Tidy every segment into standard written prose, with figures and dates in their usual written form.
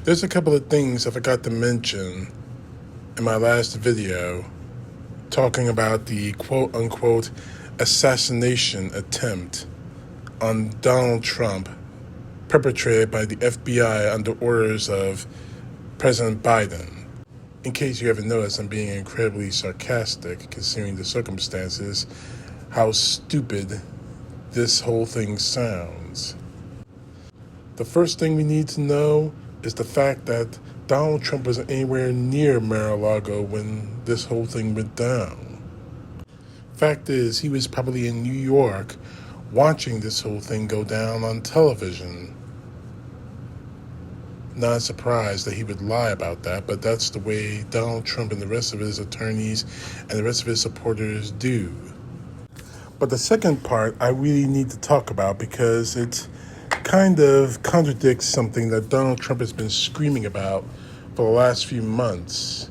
There's a couple of things I forgot to mention in my last video talking about the quote-unquote assassination attempt on Donald Trump perpetrated by the FBI under orders of President Biden. In case you haven't noticed, I'm being incredibly sarcastic considering the circumstances, how stupid this whole thing sounds. The first thing we need to know is the fact that Donald Trump wasn't anywhere near Mar-a-Lago when this whole thing went down. Fact is, he was probably in New York watching this whole thing go down on television. Not surprised that he would lie about that, but that's the way Donald Trump and the rest of his attorneys and the rest of his supporters do. But the second part I really need to talk about because it kind of contradicts something that Donald Trump has been screaming about for the last few months.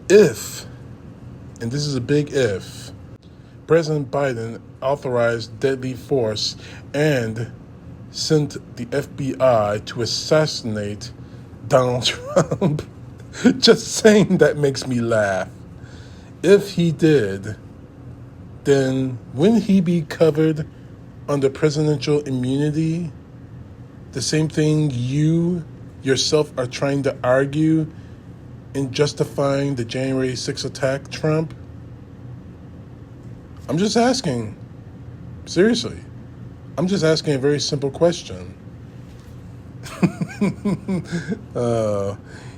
If, and this is a big if, President Biden authorized deadly force and sent the FBI to assassinate Donald Trump, just saying that makes me laugh. If he did, then wouldn't he be covered under presidential immunity? The same thing you yourself are trying to argue in justifying the January 6th attack, Trump? I'm just asking. Seriously. I'm just asking a very simple question.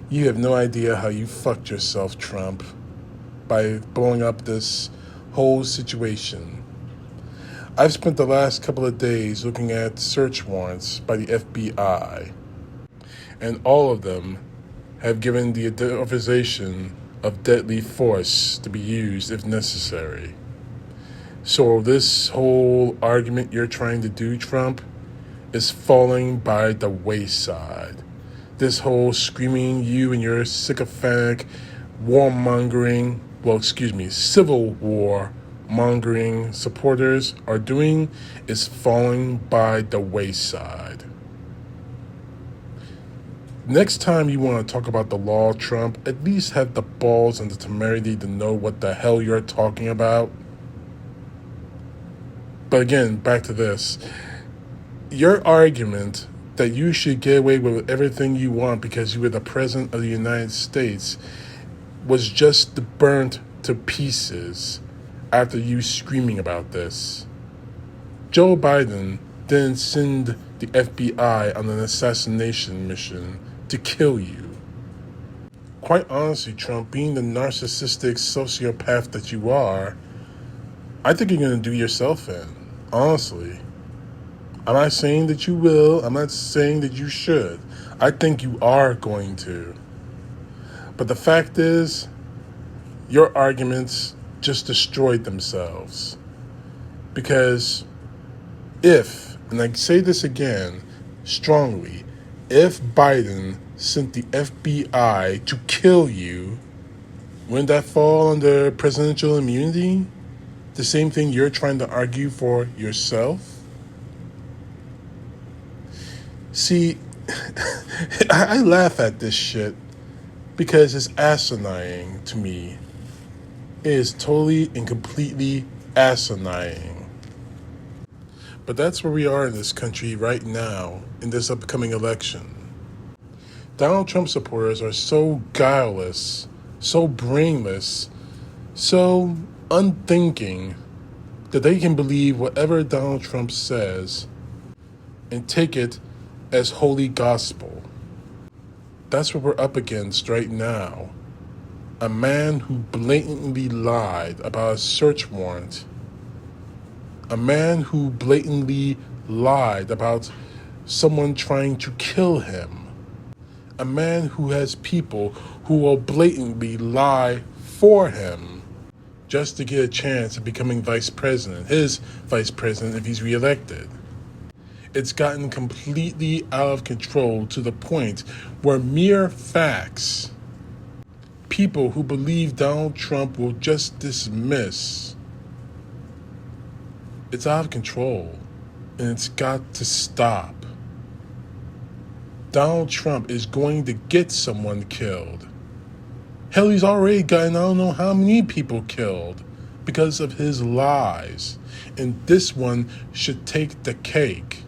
You have no idea how you fucked yourself, Trump, by blowing up this whole situation. I've spent the last couple of days looking at search warrants by the FBI, and all of them have given the authorization of deadly force to be used if necessary. So this whole argument you're trying to do, Trump, is falling by the wayside. This whole screaming you and your sycophantic civil war mongering supporters are doing is falling by the wayside. Next time you want to talk about the law, Trump, at least have the balls and the temerity to know what the hell you're talking about. But again, back to this. Your argument that you should get away with everything you want because you were the president of the United States was just burnt to pieces after you screaming about this. Joe Biden didn't send the FBI on an assassination mission to kill you. Quite honestly, Trump, being the narcissistic sociopath that you are, I think you're going to do yourself in. Honestly. I'm not saying that you will. I'm not saying that you should. I think you are going to. But the fact is, your arguments just destroyed themselves. Because if, and I say this again strongly, if Biden sent the FBI to kill you, wouldn't that fall under presidential immunity? The same thing you're trying to argue for yourself? See, I laugh at this shit because it's asinine to me. It is totally and completely asinine. But that's where we are in this country right now in this upcoming election. Donald Trump supporters are so guileless, so brainless, so unthinking that they can believe whatever Donald Trump says and take it as holy gospel. That's what we're up against right now. A man who blatantly lied about a search warrant. A man who blatantly lied about someone trying to kill him. A man who has people who will blatantly lie for him just to get a chance of becoming vice president, his vice president if he's reelected. It's gotten completely out of control to the point where mere facts, people who believe Donald Trump will just dismiss. It's out of control, and it's got to stop. Donald Trump is going to get someone killed. Hell, he's already gotten I don't know how many people killed because of his lies. And this one should take the cake.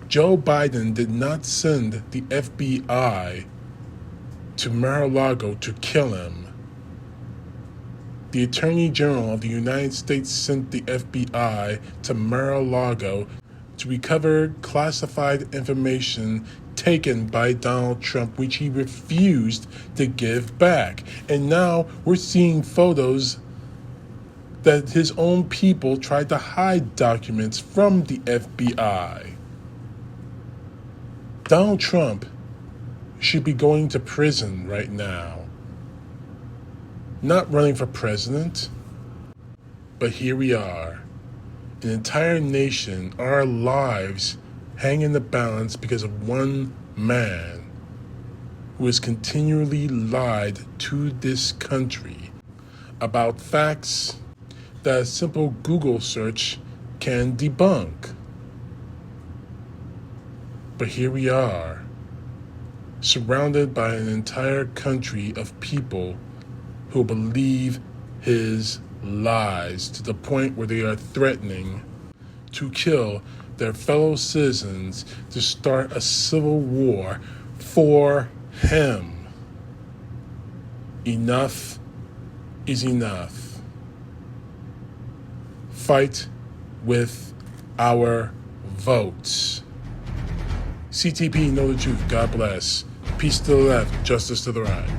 Joe Biden did not send the FBI to Mar-a-Lago to kill him. The Attorney General of the United States sent the FBI to Mar-a-Lago to recover classified information taken by Donald Trump, which he refused to give back. And now we're seeing photos that his own people tried to hide documents from the FBI. Donald Trump should be going to prison right now. Not running for president, but here we are. An entire nation, our lives hang in the balance because of one man who has continually lied to this country about facts that a simple Google search can debunk. But here we are, surrounded by an entire country of people who believe his lies to the point where they are threatening to kill their fellow citizens to start a civil war for him. Enough is enough. Fight with our votes. CTP, know the truth. God bless. Peace to the left, justice to the right.